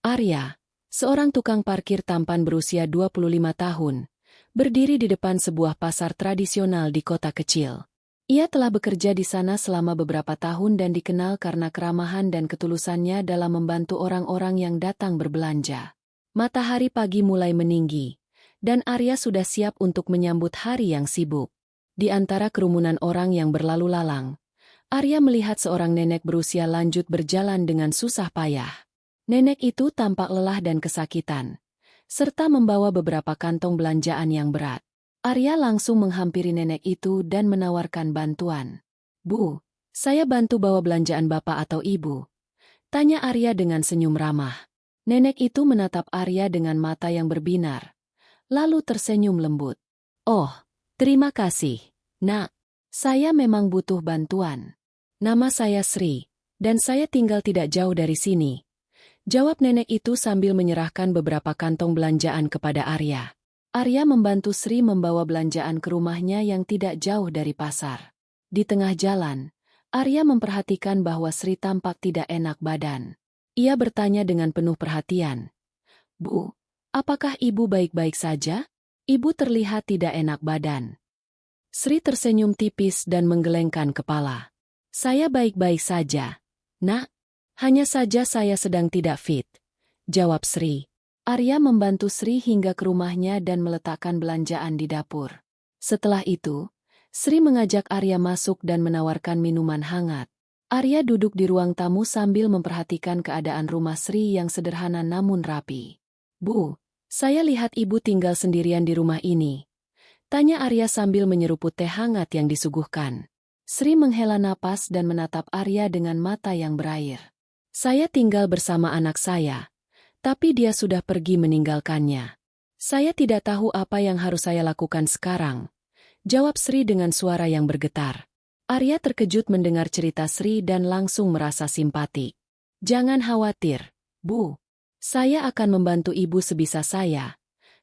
Arya, seorang tukang parkir tampan berusia 25 tahun, berdiri di depan sebuah pasar tradisional di kota kecil. Ia telah bekerja di sana selama beberapa tahun dan dikenal karena keramahan dan ketulusannya dalam membantu orang-orang yang datang berbelanja. Matahari pagi mulai meninggi, dan Arya sudah siap untuk menyambut hari yang sibuk. Di antara kerumunan orang yang berlalu lalang, Arya melihat seorang nenek berusia lanjut berjalan dengan susah payah. Nenek itu tampak lelah dan kesakitan, serta membawa beberapa kantong belanjaan yang berat. Arya langsung menghampiri nenek itu dan menawarkan bantuan. "Bu, saya bantu bawa belanjaan Bapak atau Ibu?" tanya Arya dengan senyum ramah. Nenek itu menatap Arya dengan mata yang berbinar, lalu tersenyum lembut. "Oh, terima kasih, Nak. Saya memang butuh bantuan. Nama saya Sri, dan saya tinggal tidak jauh dari sini," jawab nenek itu sambil menyerahkan beberapa kantong belanjaan kepada Arya. Arya membantu Sri membawa belanjaan ke rumahnya yang tidak jauh dari pasar. Di tengah jalan, Arya memperhatikan bahwa Sri tampak tidak enak badan. Ia bertanya dengan penuh perhatian, "Bu, apakah Ibu baik-baik saja? Ibu terlihat tidak enak badan." Sri tersenyum tipis dan menggelengkan kepala. "Saya baik-baik saja, Nak. Hanya saja saya sedang tidak fit," jawab Sri. Arya membantu Sri hingga ke rumahnya dan meletakkan belanjaan di dapur. Setelah itu, Sri mengajak Arya masuk dan menawarkan minuman hangat. Arya duduk di ruang tamu sambil memperhatikan keadaan rumah Sri yang sederhana namun rapi. "Bu, saya lihat Ibu tinggal sendirian di rumah ini," tanya Arya sambil menyeruput teh hangat yang disuguhkan. Sri menghela napas dan menatap Arya dengan mata yang berair. "Saya tinggal bersama anak saya, tapi dia sudah pergi meninggalkannya. Saya tidak tahu apa yang harus saya lakukan sekarang," jawab Sri dengan suara yang bergetar. Arya terkejut mendengar cerita Sri dan langsung merasa simpati. "Jangan khawatir, Bu. Saya akan membantu Ibu sebisa saya,"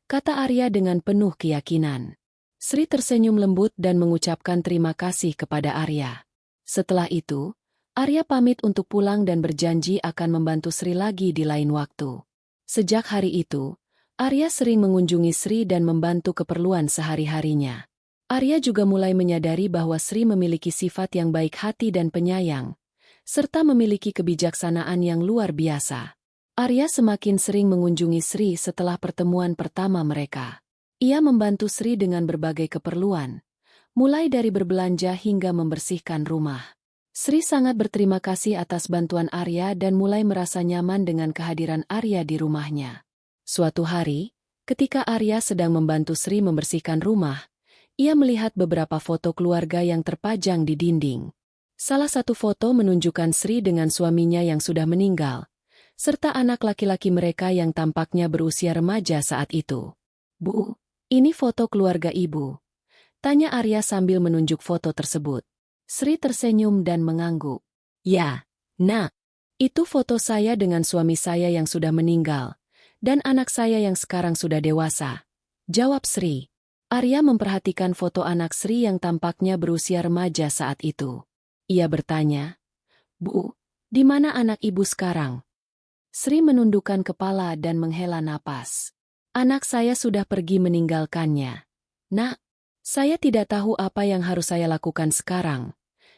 kata Arya dengan penuh keyakinan. Sri tersenyum lembut dan mengucapkan terima kasih kepada Arya. Setelah itu, Arya pamit untuk pulang dan berjanji akan membantu Sri lagi di lain waktu. Sejak hari itu, Arya sering mengunjungi Sri dan membantu keperluan sehari-harinya. Arya juga mulai menyadari bahwa Sri memiliki sifat yang baik hati dan penyayang, serta memiliki kebijaksanaan yang luar biasa. Arya semakin sering mengunjungi Sri setelah pertemuan pertama mereka. Ia membantu Sri dengan berbagai keperluan, mulai dari berbelanja hingga membersihkan rumah. Sri sangat berterima kasih atas bantuan Arya dan mulai merasa nyaman dengan kehadiran Arya di rumahnya. Suatu hari, ketika Arya sedang membantu Sri membersihkan rumah, ia melihat beberapa foto keluarga yang terpajang di dinding. Salah satu foto menunjukkan Sri dengan suaminya yang sudah meninggal, serta anak laki-laki mereka yang tampaknya berusia remaja saat itu. "Bu, ini foto keluarga Ibu?" tanya Arya sambil menunjuk foto tersebut. Sri tersenyum dan mengangguk. "Ya, Nak. Itu foto saya dengan suami saya yang sudah meninggal, dan anak saya yang sekarang sudah dewasa," jawab Sri. Arya memperhatikan foto anak Sri yang tampaknya berusia remaja saat itu. Ia bertanya, "Bu, di mana anak Ibu sekarang?" Sri menundukkan kepala dan menghela napas. "Anak saya sudah pergi meninggalkannya, Nak. Saya tidak tahu apa yang harus saya lakukan sekarang,"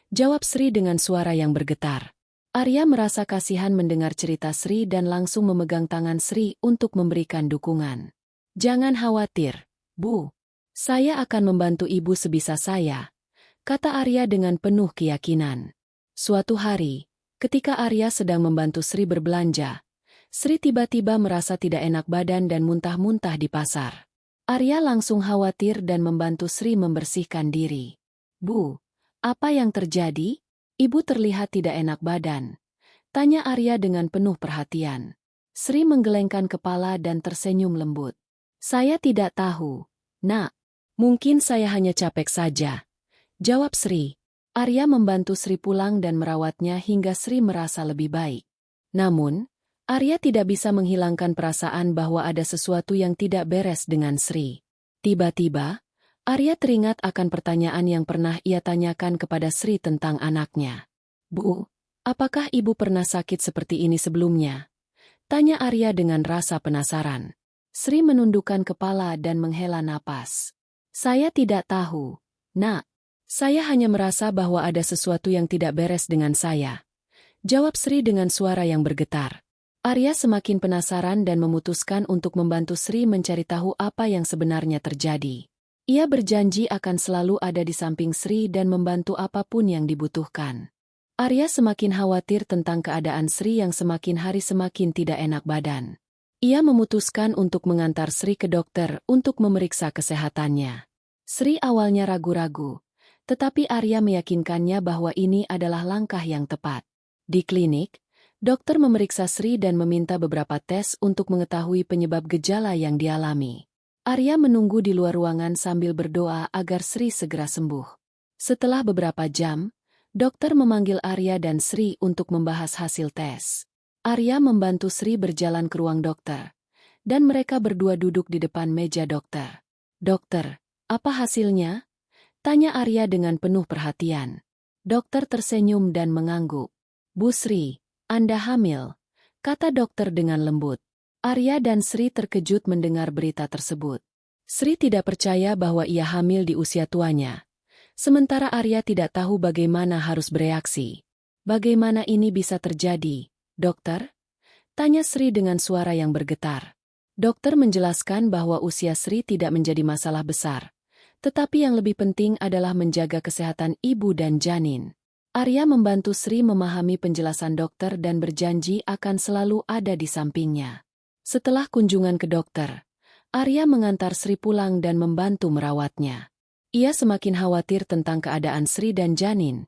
jawab Sri dengan suara yang bergetar. Arya merasa kasihan mendengar cerita Sri dan langsung memegang tangan Sri untuk memberikan dukungan. "Jangan khawatir, Bu. Saya akan membantu Ibu sebisa saya," kata Arya dengan penuh keyakinan. Suatu hari, ketika Arya sedang membantu Sri berbelanja, Sri tiba-tiba merasa tidak enak badan dan muntah-muntah di pasar. Arya langsung khawatir dan membantu Sri membersihkan diri. "Bu, apa yang terjadi? Ibu terlihat tidak enak badan," tanya Arya dengan penuh perhatian. Sri menggelengkan kepala dan tersenyum lembut. "Saya tidak tahu, Nak. Mungkin saya hanya capek saja," jawab Sri. Arya membantu Sri pulang dan merawatnya hingga Sri merasa lebih baik. Namun, Arya tidak bisa menghilangkan perasaan bahwa ada sesuatu yang tidak beres dengan Sri. Tiba-tiba, Arya teringat akan pertanyaan yang pernah ia tanyakan kepada Sri tentang anaknya. "Bu, apakah Ibu pernah sakit seperti ini sebelumnya?" Tanya Arya dengan rasa penasaran. Sri menundukkan kepala dan menghela napas. Saya tidak tahu, Nak. Saya hanya merasa bahwa ada sesuatu yang tidak beres dengan saya. Jawab Sri dengan suara yang bergetar. Arya semakin penasaran dan memutuskan untuk membantu Sri mencari tahu apa yang sebenarnya terjadi. Ia berjanji akan selalu ada di samping Sri dan membantu apapun yang dibutuhkan. Arya semakin khawatir tentang keadaan Sri yang semakin hari semakin tidak enak badan. Ia memutuskan untuk mengantar Sri ke dokter untuk memeriksa kesehatannya. Sri awalnya ragu-ragu, tetapi Arya meyakinkannya bahwa ini adalah langkah yang tepat. Di klinik, dokter memeriksa Sri dan meminta beberapa tes untuk mengetahui penyebab gejala yang dialami. Arya menunggu di luar ruangan sambil berdoa agar Sri segera sembuh. Setelah beberapa jam, dokter memanggil Arya dan Sri untuk membahas hasil tes. Arya membantu Sri berjalan ke ruang dokter, dan mereka berdua duduk di depan meja dokter. Dokter, apa hasilnya? Tanya Arya dengan penuh perhatian. Dokter tersenyum dan mengangguk. Bu Sri, Anda hamil, kata dokter dengan lembut. Arya dan Sri terkejut mendengar berita tersebut. Sri tidak percaya bahwa ia hamil di usia tuanya. Sementara Arya tidak tahu bagaimana harus bereaksi. Bagaimana ini bisa terjadi, dokter? Tanya Sri dengan suara yang bergetar. Dokter menjelaskan bahwa usia Sri tidak menjadi masalah besar. Tetapi yang lebih penting adalah menjaga kesehatan ibu dan janin. Arya membantu Sri memahami penjelasan dokter dan berjanji akan selalu ada di sampingnya. Setelah kunjungan ke dokter, Arya mengantar Sri pulang dan membantu merawatnya. Ia semakin khawatir tentang keadaan Sri dan janin,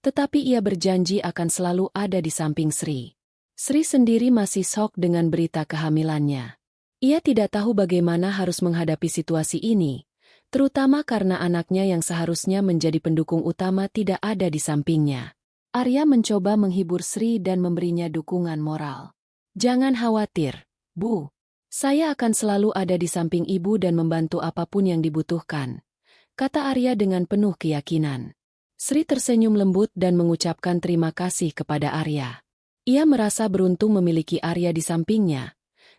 tetapi ia berjanji akan selalu ada di samping Sri. Sri sendiri masih syok dengan berita kehamilannya. Ia tidak tahu bagaimana harus menghadapi situasi ini, terutama karena anaknya yang seharusnya menjadi pendukung utama tidak ada di sampingnya. Arya mencoba menghibur Sri dan memberinya dukungan moral. Jangan khawatir, Bu. Saya akan selalu ada di samping ibu dan membantu apapun yang dibutuhkan, kata Arya dengan penuh keyakinan. Sri tersenyum lembut dan mengucapkan terima kasih kepada Arya. Ia merasa beruntung memiliki Arya di sampingnya,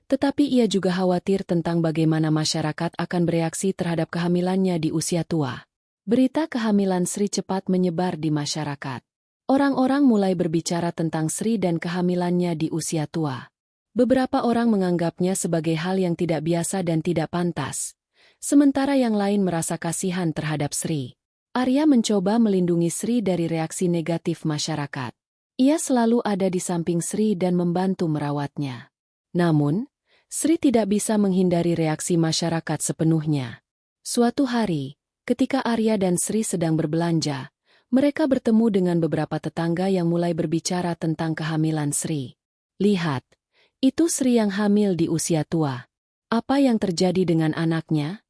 tetapi ia juga khawatir tentang bagaimana masyarakat akan bereaksi terhadap kehamilannya di usia tua. Berita kehamilan Sri cepat menyebar di masyarakat. Orang-orang mulai berbicara tentang Sri dan kehamilannya di usia tua. Beberapa orang menganggapnya sebagai hal yang tidak biasa dan tidak pantas, sementara yang lain merasa kasihan terhadap Sri. Arya mencoba melindungi Sri dari reaksi negatif masyarakat. Ia selalu ada di samping Sri dan membantu merawatnya. Namun, Sri tidak bisa menghindari reaksi masyarakat sepenuhnya. Suatu hari, ketika Arya dan Sri sedang berbelanja, mereka bertemu dengan beberapa tetangga yang mulai berbicara tentang kehamilan Sri. Lihat, itu Sri yang hamil di usia tua. Apa yang terjadi dengan anaknya?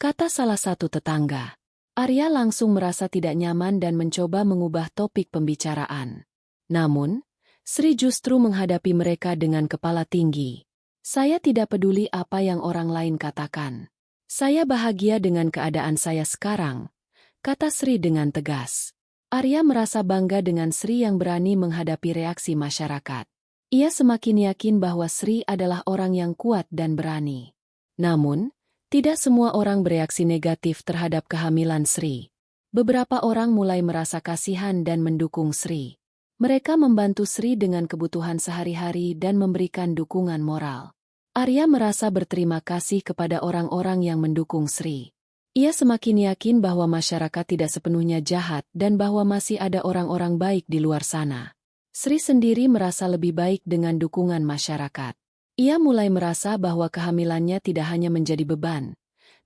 Kata salah satu tetangga. Arya langsung merasa tidak nyaman dan mencoba mengubah topik pembicaraan. Namun, Sri justru menghadapi mereka dengan kepala tinggi. Saya tidak peduli apa yang orang lain katakan. Saya bahagia dengan keadaan saya sekarang, kata Sri dengan tegas. Arya merasa bangga dengan Sri yang berani menghadapi reaksi masyarakat. Ia semakin yakin bahwa Sri adalah orang yang kuat dan berani. Namun, tidak semua orang bereaksi negatif terhadap kehamilan Sri. Beberapa orang mulai merasa kasihan dan mendukung Sri. Mereka membantu Sri dengan kebutuhan sehari-hari dan memberikan dukungan moral. Arya merasa berterima kasih kepada orang-orang yang mendukung Sri. Ia semakin yakin bahwa masyarakat tidak sepenuhnya jahat dan bahwa masih ada orang-orang baik di luar sana. Sri sendiri merasa lebih baik dengan dukungan masyarakat. Ia mulai merasa bahwa kehamilannya tidak hanya menjadi beban,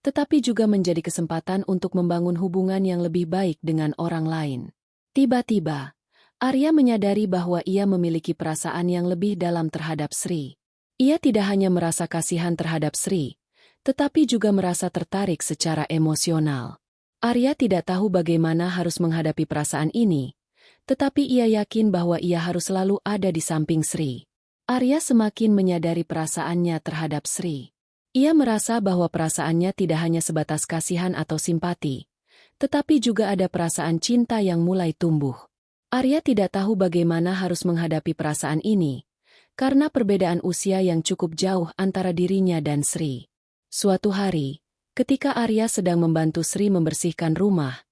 tetapi juga menjadi kesempatan untuk membangun hubungan yang lebih baik dengan orang lain. Tiba-tiba, Arya menyadari bahwa ia memiliki perasaan yang lebih dalam terhadap Sri. Ia tidak hanya merasa kasihan terhadap Sri, tetapi juga merasa tertarik secara emosional. Arya tidak tahu bagaimana harus menghadapi perasaan ini, tetapi ia yakin bahwa ia harus selalu ada di samping Sri. Arya semakin menyadari perasaannya terhadap Sri. Ia merasa bahwa perasaannya tidak hanya sebatas kasihan atau simpati, tetapi juga ada perasaan cinta yang mulai tumbuh. Arya tidak tahu bagaimana harus menghadapi perasaan ini, karena perbedaan usia yang cukup jauh antara dirinya dan Sri. Suatu hari, ketika Arya sedang membantu Sri membersihkan rumah,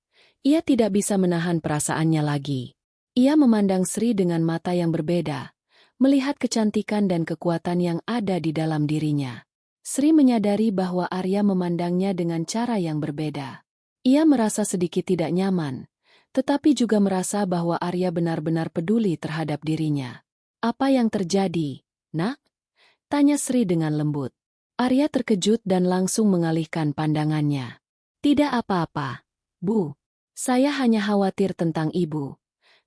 ia tidak bisa menahan perasaannya lagi. Ia memandang Sri dengan mata yang berbeda, melihat kecantikan dan kekuatan yang ada di dalam dirinya. Sri menyadari bahwa Arya memandangnya dengan cara yang berbeda. Ia merasa sedikit tidak nyaman, tetapi juga merasa bahwa Arya benar-benar peduli terhadap dirinya. "Apa yang terjadi, Nak?" tanya Sri dengan lembut. Arya terkejut dan langsung mengalihkan pandangannya. "Tidak apa-apa, Bu. Saya hanya khawatir tentang Ibu,"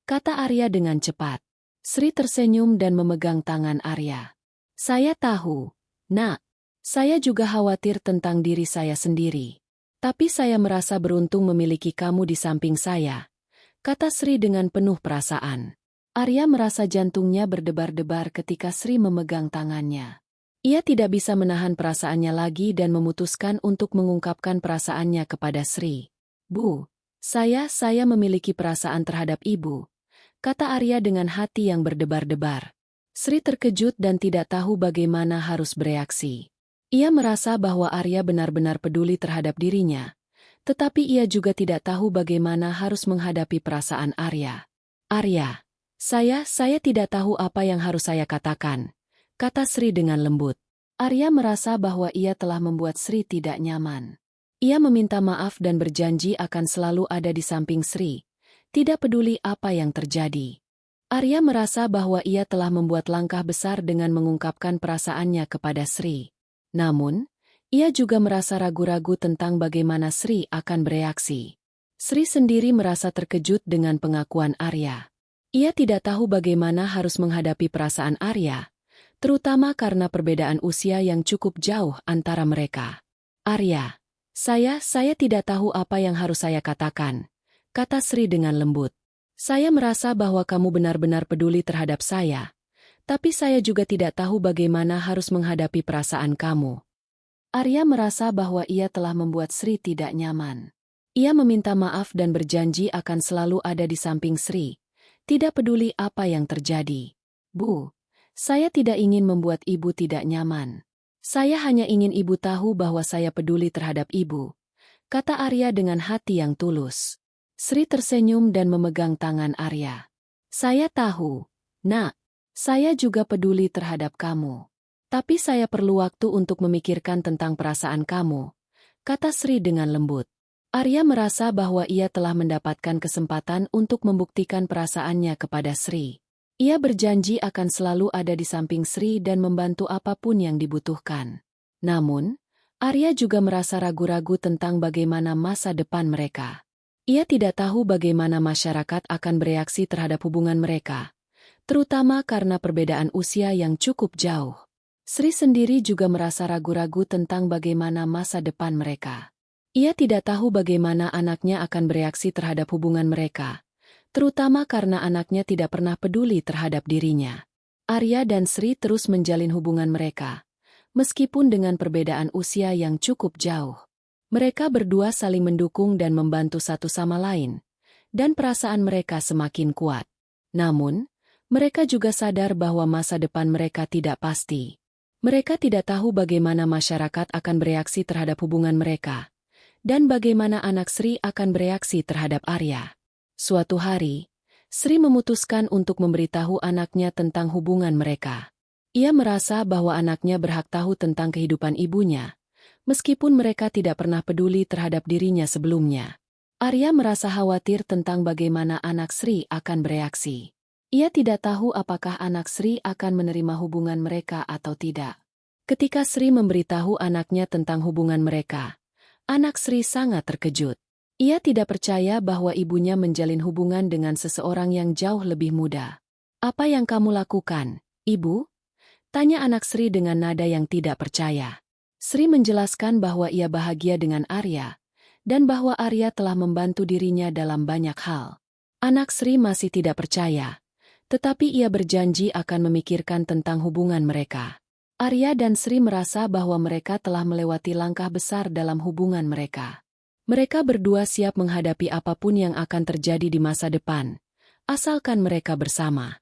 kata Arya dengan cepat. Sri tersenyum dan memegang tangan Arya. "Saya tahu, Nak. Saya juga khawatir tentang diri saya sendiri. Tapi saya merasa beruntung memiliki kamu di samping saya," kata Sri dengan penuh perasaan. Arya merasa jantungnya berdebar-debar ketika Sri memegang tangannya. Ia tidak bisa menahan perasaannya lagi dan memutuskan untuk mengungkapkan perasaannya kepada Sri. "Bu, saya memiliki perasaan terhadap Ibu," kata Arya dengan hati yang berdebar-debar. Sri terkejut dan tidak tahu bagaimana harus bereaksi. Ia merasa bahwa Arya benar-benar peduli terhadap dirinya, tetapi ia juga tidak tahu bagaimana harus menghadapi perasaan Arya. "Arya, saya tidak tahu apa yang harus saya katakan," kata Sri dengan lembut. Arya merasa bahwa ia telah membuat Sri tidak nyaman. Ia meminta maaf dan berjanji akan selalu ada di samping Sri, tidak peduli apa yang terjadi. Arya merasa bahwa ia telah membuat langkah besar dengan mengungkapkan perasaannya kepada Sri. Namun, ia juga merasa ragu-ragu tentang bagaimana Sri akan bereaksi. Sri sendiri merasa terkejut dengan pengakuan Arya. Ia tidak tahu bagaimana harus menghadapi perasaan Arya, terutama karena perbedaan usia yang cukup jauh antara mereka. "Arya, saya tidak tahu apa yang harus saya katakan," kata Sri dengan lembut. "Saya merasa bahwa kamu benar-benar peduli terhadap saya, tapi saya juga tidak tahu bagaimana harus menghadapi perasaan kamu." Arya merasa bahwa ia telah membuat Sri tidak nyaman. Ia meminta maaf dan berjanji akan selalu ada di samping Sri, tidak peduli apa yang terjadi. "Bu, saya tidak ingin membuat Ibu tidak nyaman. Saya hanya ingin Ibu tahu bahwa saya peduli terhadap Ibu," kata Arya dengan hati yang tulus. Sri tersenyum dan memegang tangan Arya. "Saya tahu, Nak. Saya juga peduli terhadap kamu. Tapi saya perlu waktu untuk memikirkan tentang perasaan kamu," kata Sri dengan lembut. Arya merasa bahwa ia telah mendapatkan kesempatan untuk membuktikan perasaannya kepada Sri. Ia berjanji akan selalu ada di samping Sri dan membantu apapun yang dibutuhkan. Namun, Arya juga merasa ragu-ragu tentang bagaimana masa depan mereka. Ia tidak tahu bagaimana masyarakat akan bereaksi terhadap hubungan mereka, terutama karena perbedaan usia yang cukup jauh. Sri sendiri juga merasa ragu-ragu tentang bagaimana masa depan mereka. Ia tidak tahu bagaimana anaknya akan bereaksi terhadap hubungan mereka, terutama karena anaknya tidak pernah peduli terhadap dirinya. Arya dan Sri terus menjalin hubungan mereka, meskipun dengan perbedaan usia yang cukup jauh. Mereka berdua saling mendukung dan membantu satu sama lain, dan perasaan mereka semakin kuat. Namun, mereka juga sadar bahwa masa depan mereka tidak pasti. Mereka tidak tahu bagaimana masyarakat akan bereaksi terhadap hubungan mereka, dan bagaimana anak Sri akan bereaksi terhadap Arya. Suatu hari, Sri memutuskan untuk memberitahu anaknya tentang hubungan mereka. Ia merasa bahwa anaknya berhak tahu tentang kehidupan ibunya, meskipun mereka tidak pernah peduli terhadap dirinya sebelumnya. Arya merasa khawatir tentang bagaimana anak Sri akan bereaksi. Ia tidak tahu apakah anak Sri akan menerima hubungan mereka atau tidak. Ketika Sri memberitahu anaknya tentang hubungan mereka, anak Sri sangat terkejut. Ia tidak percaya bahwa ibunya menjalin hubungan dengan seseorang yang jauh lebih muda. "Apa yang kamu lakukan, Ibu?" tanya anak Sri dengan nada yang tidak percaya. Sri menjelaskan bahwa ia bahagia dengan Arya, dan bahwa Arya telah membantu dirinya dalam banyak hal. Anak Sri masih tidak percaya, tetapi ia berjanji akan memikirkan tentang hubungan mereka. Arya dan Sri merasa bahwa mereka telah melewati langkah besar dalam hubungan mereka. Mereka berdua siap menghadapi apapun yang akan terjadi di masa depan, asalkan mereka bersama.